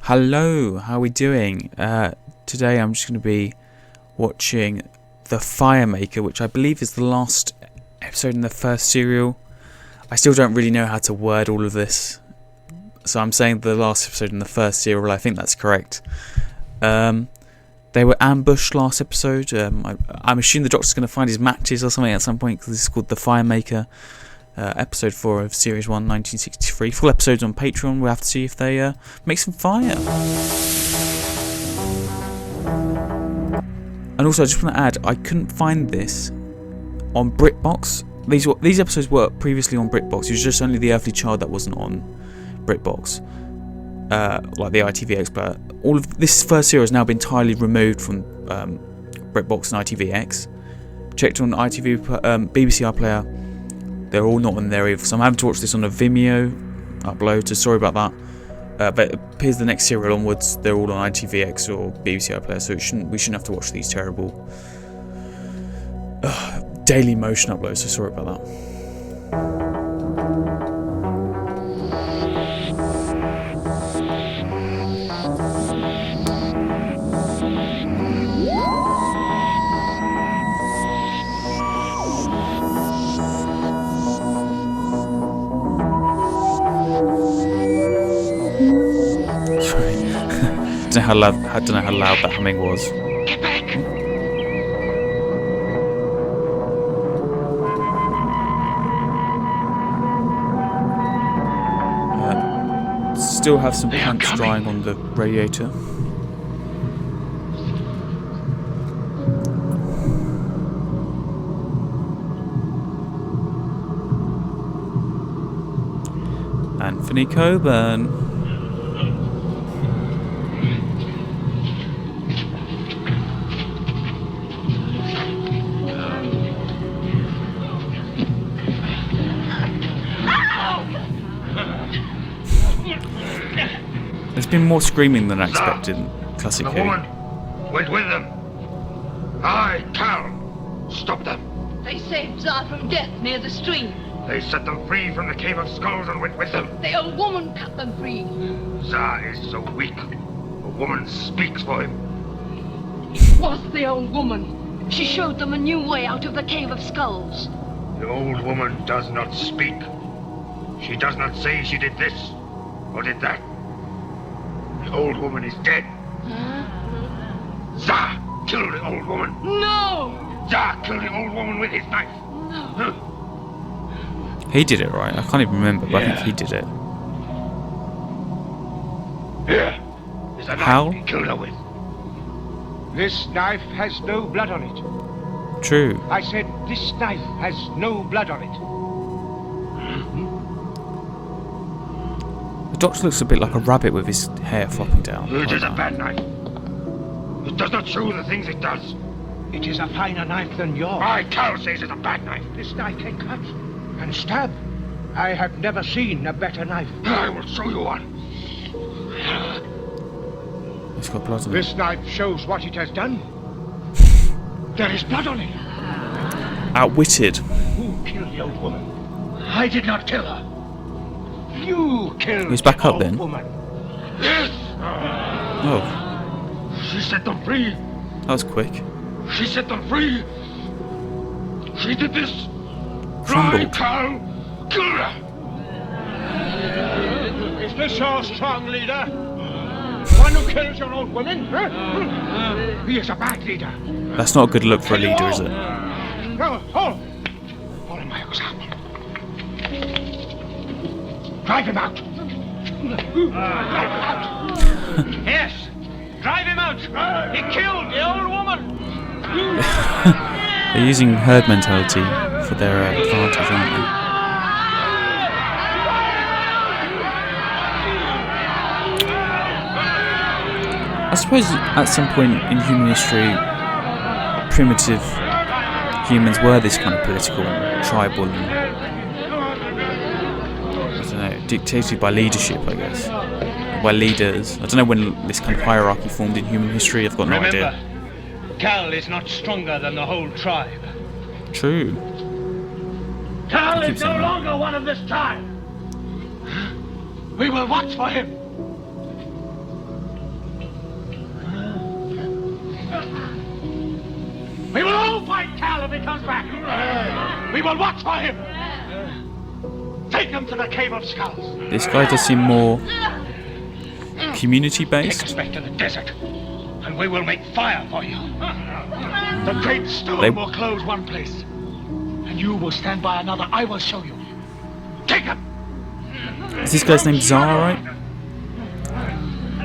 Hello, how are we doing? Today I'm just going to be watching the Firemaker, which I believe is the last episode in the first serial. I still don't really know how to word all of this, so I'm saying the last episode in the first serial. I think that's correct. They were ambushed last episode. I'm assuming the Doctor's going to find his matches or something at some point, because this is called the Firemaker. Episode 4 of Series 1, 1963. Full episodes on Patreon. We'll have to see if they make some fire. And also, I just want to add, I couldn't find this on BritBox. These episodes were previously on BritBox. It was just only The Earthly Child that wasn't on BritBox. Like the ITVX, but all of this first series has now been entirely removed from BritBox and ITVX. Checked on ITV, BBC iPlayer. They're all not on there either, so I'm having to watch this on a Vimeo upload, so sorry about that. But it appears the next serial onwards, they're all on ITVX or BBC iPlayer, so we shouldn't have to watch these terrible Daily Motion uploads, so sorry about that. I don't know how loud that humming was. Get back! Still have some pants drying on the radiator. Anthony Coburn. There's been more screaming than I expected in Classic The woman went with them. I, Cal, stopped them. They saved Tsar from death near the stream. They set them free from the Cave of Skulls and went with them. The old woman cut them free. Tsar is so weak. A woman speaks for him. It was the old woman. She showed them a new way out of the Cave of Skulls. The old woman does not speak. She does not say she did this or did that. The old woman is dead. Huh? Tsar killed the old woman. No! Tsar killed the old woman with his knife. No. He did it, right? I can't even remember, but I think he did it. Here is a How? knife he killed her with. This knife has no blood on it. True. I said this knife has no blood on it. The Doctor looks a bit like a rabbit with his hair flopping down. It is a bad knife. It does not show the things it does. It is a finer knife than yours. My Cal says it's a bad knife. This knife can cut and stab. I have never seen a better knife. I will show you one. It's got blood on it. This knife shows what it has done. There is blood on it. Outwitted. Who killed the old woman? I did not kill her. You killed He's back the up old then. woman. Yes. Oh, She set them free. that was quick. She set them free. She did this. My Crumbled. Cal killed her. Is this your strong leader? The one who kills your old women? Huh? He is a bad leader. That's not a good look for a leader, is it? No, hold. Follow my example. Drive him out. Yes, drive him out. He killed the old woman. They're using herd mentality for their advantage, aren't they? I suppose at some point in human history, primitive humans were this kind of political and tribal and, I don't know, dictated by leadership, I guess. By leaders. I don't know when this kind of hierarchy formed in human history, I've got no Remember, idea. Cal is not stronger than the whole tribe. True. Cal Keep is no saying that. longer one of this tribe. We will watch for him. We will all fight Cal if he comes back. We will watch for him. Take him to the Cave of Skulls. This guy does seem more community Take based. us back to the desert, and we will make fire for you. The great stone They- will close one place, and you will stand by another. I will show you. Take him. Is this guy's name Zara, right?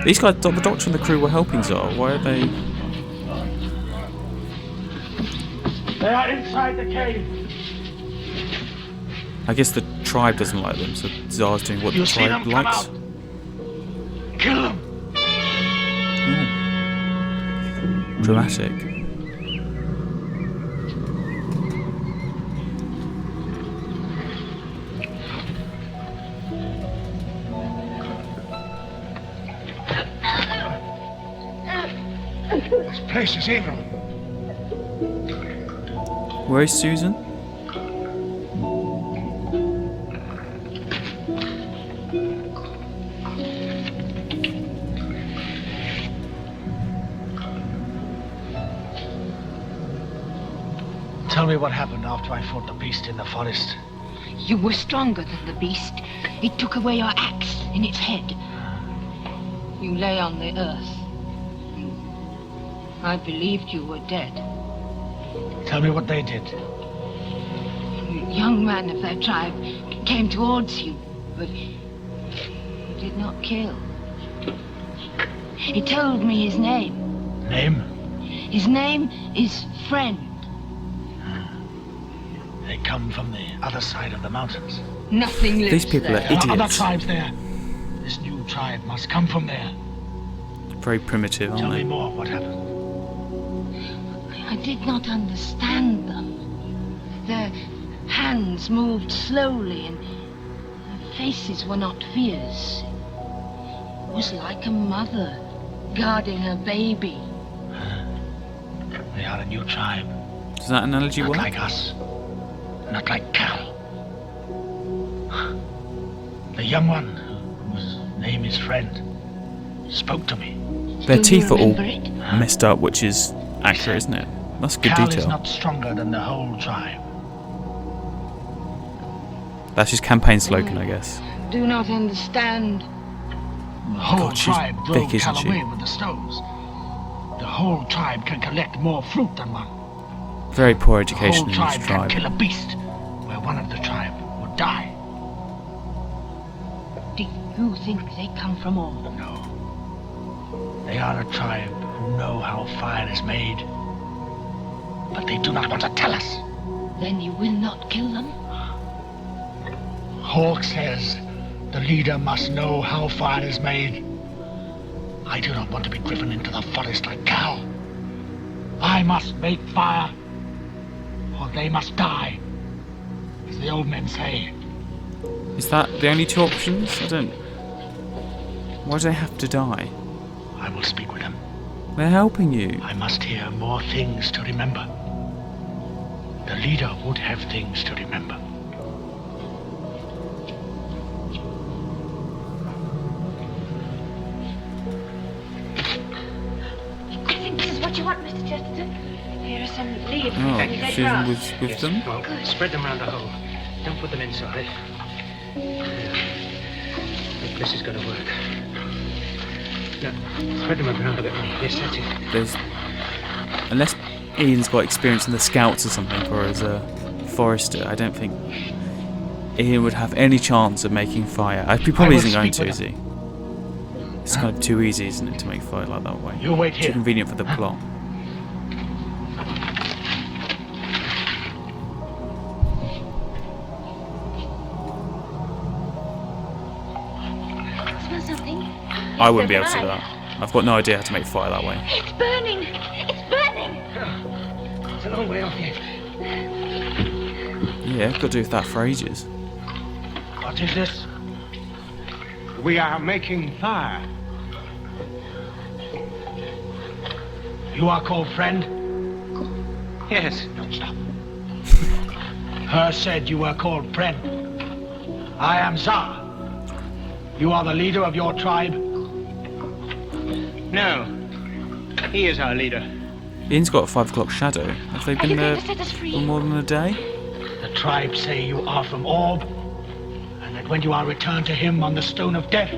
These guys, the doctor and the crew were helping Zara. Why are they? They are inside the cave. I guess the tribe doesn't like them, so Zara's doing what You the see them tribe come likes. out. Kill them. Dramatic. This place is evil. Where is Susan? Tell me what happened after I fought the beast in the forest. You were stronger than the beast. It took away your axe in its head. You lay on the earth. I believed you were dead. Tell me what they did. A young man of their tribe came towards you, but he did not kill. He told me his name. Name? His name is Friend. They come from the other side of the mountains. Nothing lives These people are there. There are other idiots. tribes there. This new tribe must come from there. Very primitive, Tell aren't me they? more. What happened? I did not understand them. Their hands moved slowly and their faces were not fierce. It was like a mother guarding her baby. They are a new tribe. Does that analogy Not work? like us. Not like Cal. The young one, whose name is Friend, spoke to me. Their Do teeth you are all remember it? messed up, which is accurate, isn't it? That's good Cal is detail. not stronger than the whole tribe. That's his campaign slogan, I guess. Do not understand. The whole God, she's tribe thick, drove isn't Cal she? away with the stones. The whole tribe can collect more fruit than one. Very poor The education whole in tribe this can tribe. kill a beast where one of the tribe would die. Do you think they come from all? No. They are a tribe who know how fire is made. But they do not want to tell us. Then you will not kill them? Hawk says the leader must know how fire is made. I do not want to be driven into the forest like Cal. I must make fire, or they must die, as the old men say. Is that the only two options? I don't... Why do they have to die? I will speak with them. They're helping you. I must hear more things to remember. The leader would have things to remember. I think this is what you want, Mr. Chesterton. Here are some leaves Oh, and dead Susan grass. was with them? Well, spread them around the hole. Don't put them inside. Yeah. I think this is going to work. No, spread them around a bit more. Yes, that's it. There's... Unless Ian's got experience in the scouts or something, or as a forester, I don't think Ian would have any chance of making fire. He probably will isn't going speak to, with is he? It's kind of too easy, isn't it, to make fire like that way? You wait Too here. convenient for the plot. Smell something? I wouldn't be able to do that. I've got no idea how to make fire that way. It's burning! It's burning! It's a long way off yet. Yeah, I've got to do that for ages. What is this? We are making fire. You are called Friend? Yes. Don't stop. Her said you were called Friend. I am Zar. You are the leader of your tribe? No. He is our leader. Ian's got a 5 o'clock shadow. Have they been there for more than a day? The tribes say you are from Orb, and that when you are returned to him on the Stone of Death,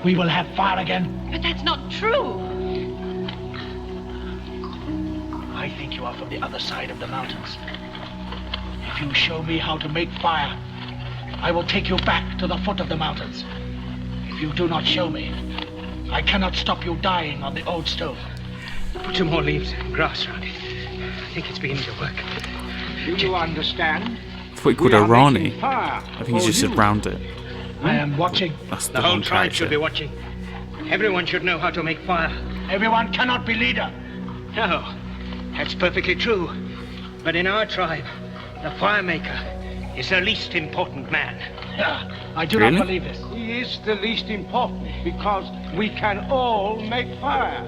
we will have fire again. But that's not true. I think you are from the other side of the mountains. If you show me how to make fire, I will take you back to the foot of the mountains. If you do not show me, I cannot stop you dying on the old stone. Put some more leaves and grass around it. I think it's beginning to work. Do you understand? I thought he called We her are Rani. making fire I think he's just for said you. round it. I am watching. That's the The whole wrong tribe should be character. watching. Everyone should know how to make fire. Everyone cannot be leader. No, that's perfectly true. But in our tribe, the Firemaker is the least important man. I do Really? not believe this. He is the least important because we can all make fire.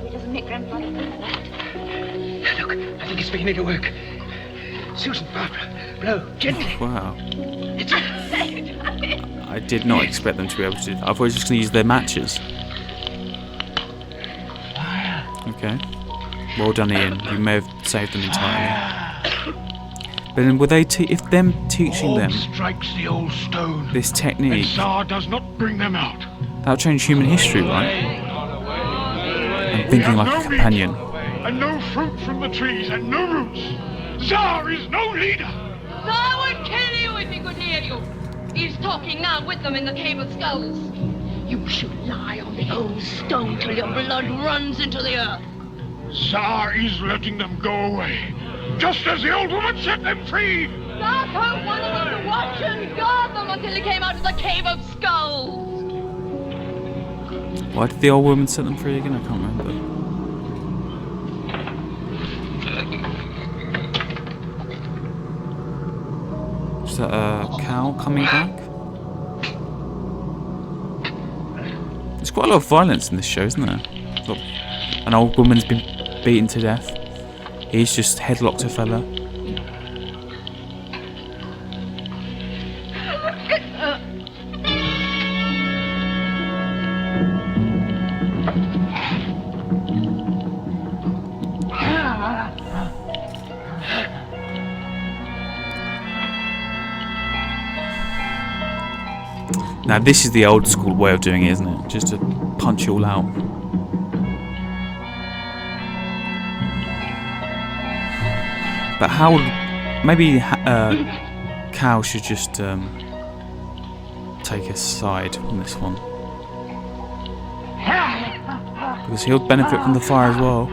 He doesn't make Grandfather do that. Look, I think it's beginning to work. Susan, Barbara, blow gently. Wow. I did not expect them to be able to do that. I thought they were just going to use their matches. Okay. Well done, Ian. You may have saved them entirely. But then, were they if them teaching Orb them strikes the old stone, this and technique, Tsar does not bring them out. that'll change human history, right? I'm thinking like a companion. And no fruit from the trees, and no roots. Tsar is no leader. I would kill you if he could hear you. He's talking now with them in the Cave of Skulls. You should lie on the old stone till your blood runs into the earth. Tsar is letting them go away, just as the old woman set them free. Tsar told one of them to watch and guard them until he came out of the Cave of Skulls. Why did the old woman set them free again? I can't remember. Is that a cow coming back? There's quite a lot of violence in this show, isn't there? Look, an old woman's been beaten to death. He's just headlocked a fella. Now this is the old school way of doing it, isn't it? Just to punch you all out. But how would... Maybe Cal should just take a side on this one. Because he'll benefit from the fire as well.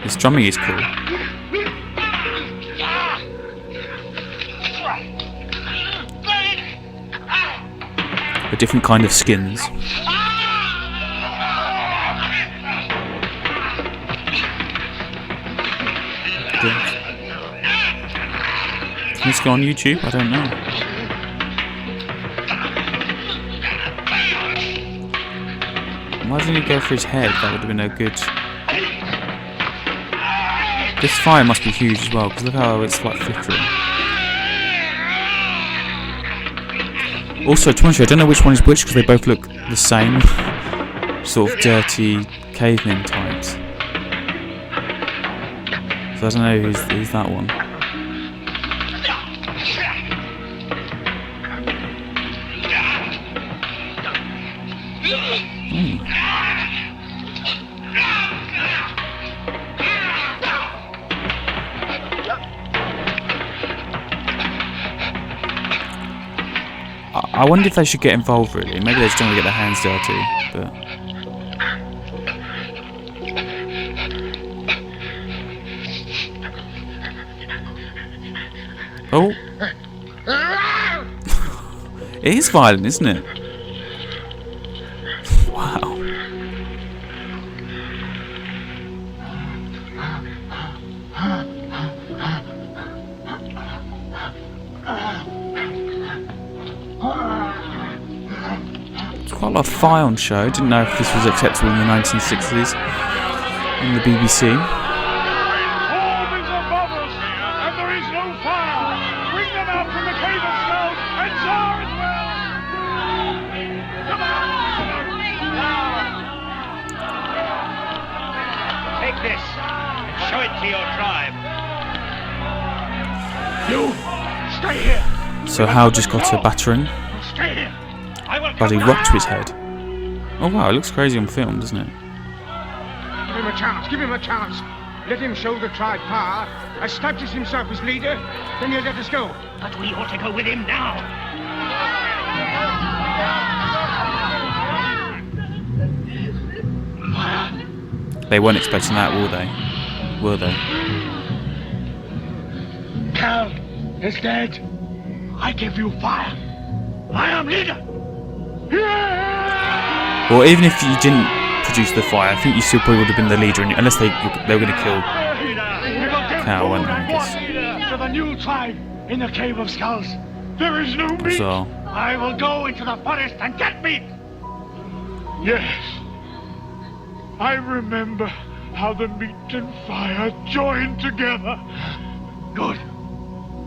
This drumming is cool. A different kind of skins. Can this go on YouTube? I don't know. Why didn't he go for his head? That would have been a good... This fire must be huge as well, because look how it's like flickering. Also, to be honest, I don't know which one is which, because they both look the same. Sort of dirty caveman types. So I don't know who's that one. I wonder if they should get involved, really. Maybe they just don't want to get their hands dirty, but... Oh! It is violent, isn't it? Wow. Quite a lot of fire on show. Didn't know if this was acceptable in the 1960s. on the BBC. All is above us, and there is no fire. Bring them out from the cave of skulls, and Tsar as well. Come on! Take this and show it to your tribe. You, stay here. So Hal just got a battering. Stay here. I will Bloody come rock to back. his head. Oh wow, it looks crazy on film, doesn't it? Give him a chance, give him a chance. Let him show the tribe power, establish himself as leader, then he'll let us go. But we ought to go with him now. They weren't expecting that, were they? Were they? Cal is dead. I give you fire. I am leader. Well, even if you didn't produce the fire, I think you still probably would have been the leader, unless they were going to kill Cal, weren't they? I guess. To the new tribe in the Cave of Skulls. There is no meat. Bizarre. I will go into the forest and get meat. Yes. I remember how the meat and fire joined together. Good.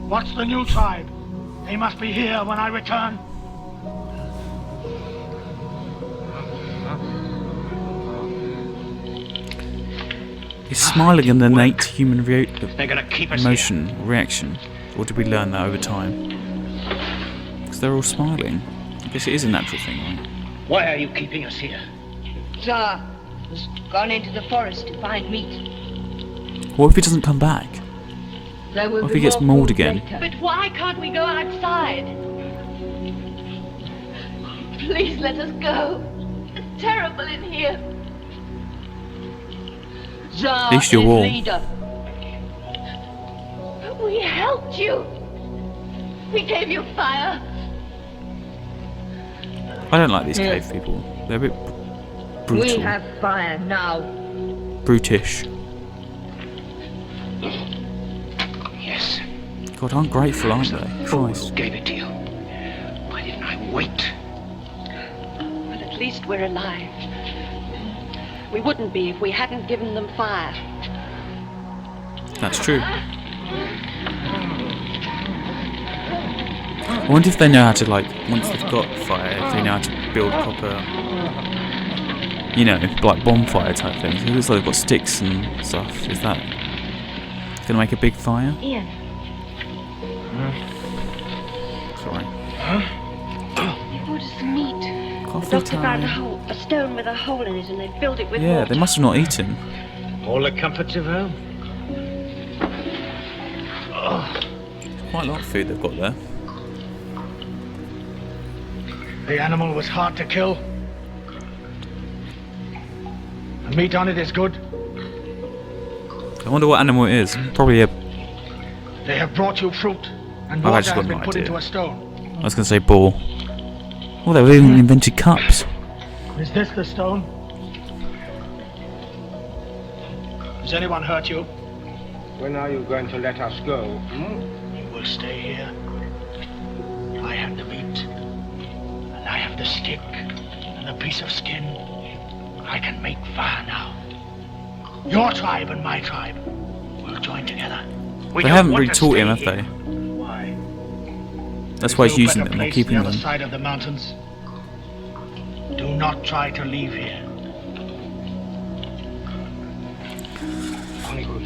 What's the new tribe? They must be here when I return. Is smiling an innate human They're gonna keep us emotion, reaction? Or did we learn that over time? Because they're all smiling. I guess it is a natural thing, right? here. Why are you keeping us here? Tsar has gone into the forest to find meat. What if he doesn't come back? There will What if be he gets more mauled food again? later. But why can't we go outside? Please let us go. It's terrible in here. Tsar At least is you're warm. leader. We helped you. We gave you fire. I don't like these cave people. They're a bit brutal. We have fire now. Brutish. Yes. God, ungrateful, aren't they? Who Christ. gave it to you? Why didn't I wait? But at least we're alive. We wouldn't be if we hadn't given them fire. That's true. I wonder if they know how to, like, once they've got fire, if they know how to build proper, you know, like bonfire type things. It looks like they've got sticks and stuff. Is that gonna make a big fire? Ian, Sorry. they brought us some meat. The Coffee doctor found time. a stone with a hole in it and they filled it with Yeah, water. they must have not eaten. All the comforts of home. Quite a lot of food they've got there. The animal was hard to kill. The meat on it is good. I wonder what animal it is. Probably a. They have brought you fruit, and I've water actually has got been no put idea. into a stone. I was gonna say bull. Oh, they've even invented cups. Is this the stone? Has anyone hurt you? When are you going to let us go? You will stay here. I have the meat, and I have the stick, and the piece of skin. I can make fire now. Your tribe and my tribe will join together. We They don't haven't want really to taught stay him, have here. they? Why? That's why he's No using better them. They're place keeping the other them. side of the mountains. Do not try to leave here.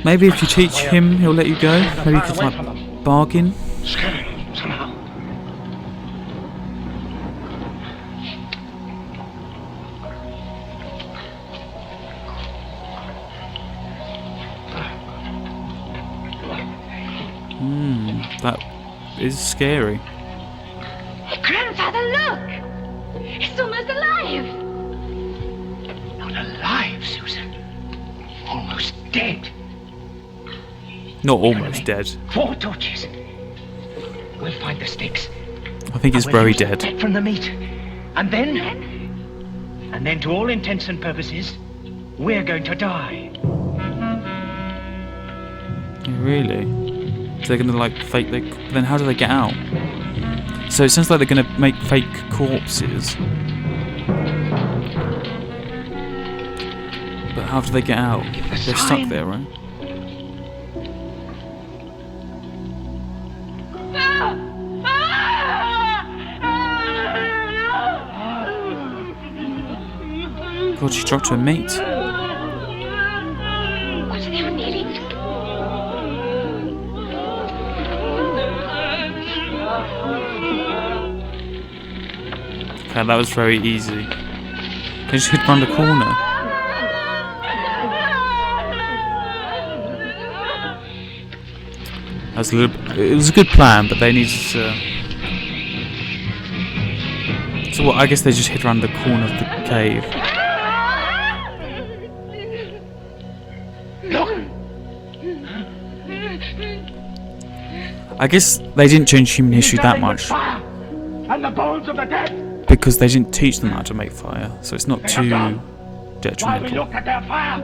Maybe if you teach him, he'll let you go. Maybe you could like bargain. Scary, somehow. That is scary. Grandfather, look! It's almost alive! Not alive, Susan. Almost dead. Not almost dead. 4 torches. We'll find the sticks. I think it's And we'll very use the dead. fat from the meat. And then to all intents and purposes, we're going to die. Really? So they're gonna like fake. Then how do they get out? So it sounds like they're gonna make fake corpses. But How do they get out? Give the They're stuck sign. there, right? God, she dropped her mate. What's the nearly? Okay, that was very easy. They just hid round the corner. That was a little. It was a good plan, but they needed to. So what? I guess they just hid round the corner of the cave. I guess they didn't change human history that much And the bones of the dead. because they didn't teach them how to make fire, so it's not too While we detrimental. looked at their fire,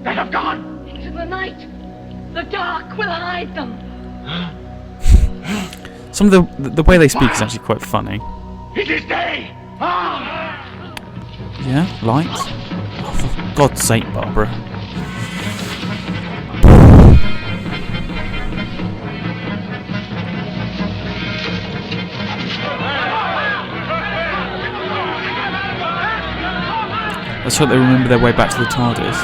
they have gone. Into the night. The dark will hide them. Some of the way they speak is actually quite funny. It is day. Ah! Yeah, light. Oh, for God's sake, Barbara. Let's hope they remember their way back to the TARDIS.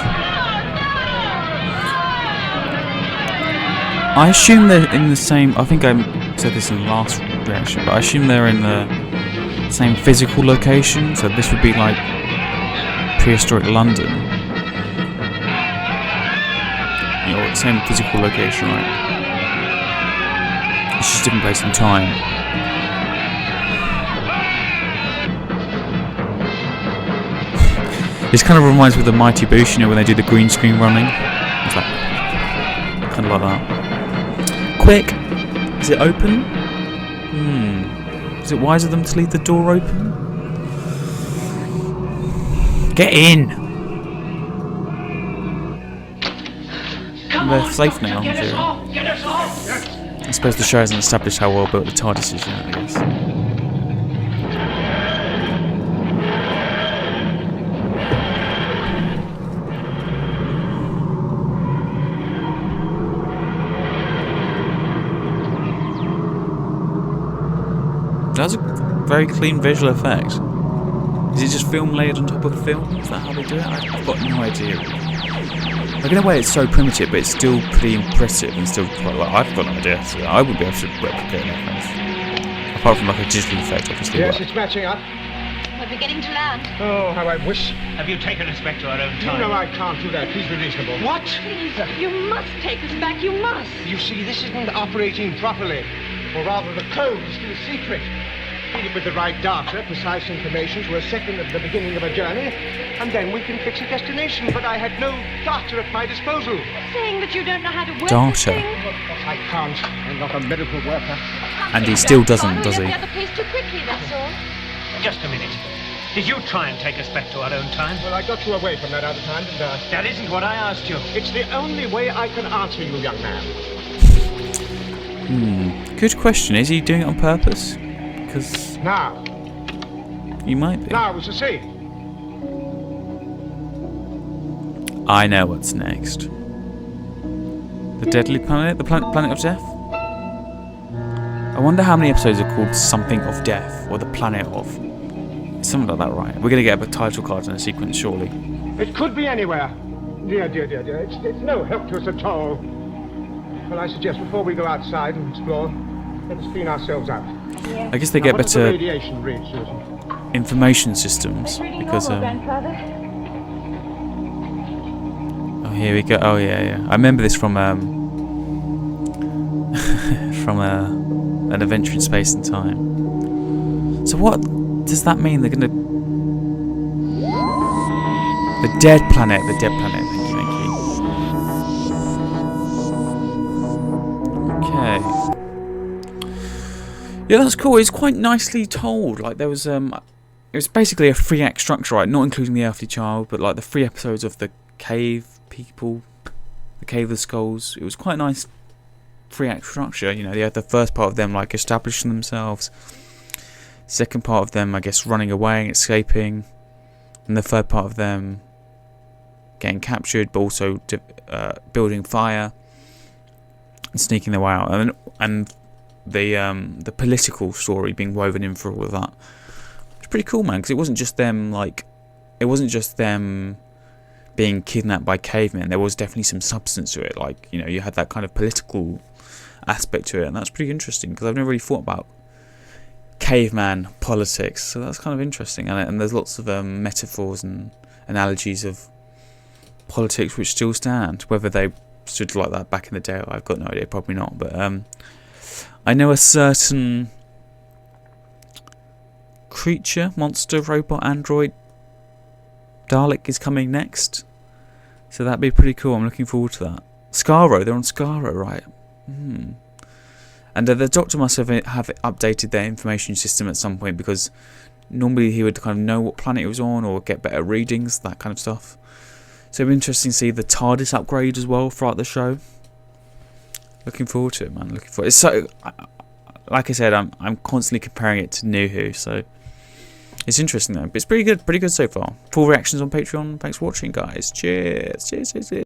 I assume they're in the same. I think I said this in the last reaction, but I assume they're in the same physical location. So this would be like prehistoric London. You know, same physical location, right? It's just a different place and time. This kind of reminds me of the Mighty Boosh, you know, when they do the green screen running. It's like, kind of like that. Quick! Is it open? Is it wise of them to leave the door open? Get in! They're safe now. Get us off! Get us off! I suppose the show hasn't established how well built the TARDIS is yet, I guess. That's a very clean visual effect. Is it just film layered on top of film? Is that how they do it? I've got no idea. Like in a way it's so primitive, but it's still pretty impressive and still quite like, I've got no idea. So I wouldn't be able to replicate that. Apart from like a digital effect, obviously. Yes, but it's matching up. We're beginning to land. Oh, how I wish. Have you taken us back to our own You time? know I can't do that. Please be reasonable. What? Please, you must take us back. You must. You see, this isn't operating properly. Or rather, the code is still a secret. Feed it with the right data, precise information to a second at the beginning of a journey, and then we can fix a destination. But I had no data at my disposal. Saying that you don't know how to work Data. this thing. I can't. I'm not a medical worker. And he still doesn't, does he? The other place too quickly, that's all. Just a minute. Did you try and take us back to our own time? Well, I got you away from that other time, didn't I? That isn't what I asked you. It's the only way I can answer you, young man. Good question. Is he doing it on purpose? Because Now, he might be. now, we shall see. I know what's next. The Deadly Planet? The Planet of Death? I wonder how many episodes are called Something of Death, or The Planet of. Something like that, right? We're going to get a title card in a sequence, surely. It could be anywhere. Dear, dear, dear, dear. It's no help to us at all. Well, I suggest before we go outside and explore, let us clean ourselves out. I guess they Now, get what is the better radiation read, Susan? information systems, because... oh, here we go. Oh, yeah. I remember this from from an adventure in space and time. So what does that mean? They're gonna... The dead planet. Thank you. Okay. Yeah, that's cool. It's quite nicely told. Like there was it was basically a 3-act structure, right? Not including the Earthly Child, but like the 3 episodes of the cave people, the Cave of the Skulls. It was quite a nice 3-act structure. You know, they had the first part of them like establishing themselves. Second part of them, I guess, running away and escaping. And the third part of them getting captured, but also building fire and sneaking their way out, and the political story being woven in for all of that. It's pretty cool, man, because it wasn't just them being kidnapped by cavemen. There was definitely some substance to it. Like, you know, you had that kind of political aspect to it, and that's pretty interesting because I've never really thought about caveman politics, so that's kind of interesting. And there's lots of metaphors and analogies of politics which still stand. Whether they stood like that back in the day, I've got no idea, probably not, but I know a certain creature, monster, robot, android, Dalek is coming next, so that'd be pretty cool. I'm looking forward to that. Skaro, they're on Skaro, right? And the Doctor must have updated their information system at some point, because normally he would kind of know what planet he was on or get better readings, that kind of stuff. So it'll be interesting to see the TARDIS upgrade as well throughout the show. Looking forward to it, man. Looking forward. It's so, like I said, I'm constantly comparing it to New Who, so it's interesting though. But it's pretty good so far. Full reactions on Patreon. Thanks for watching, guys. Cheers. Cheers. Cheers. Cheers.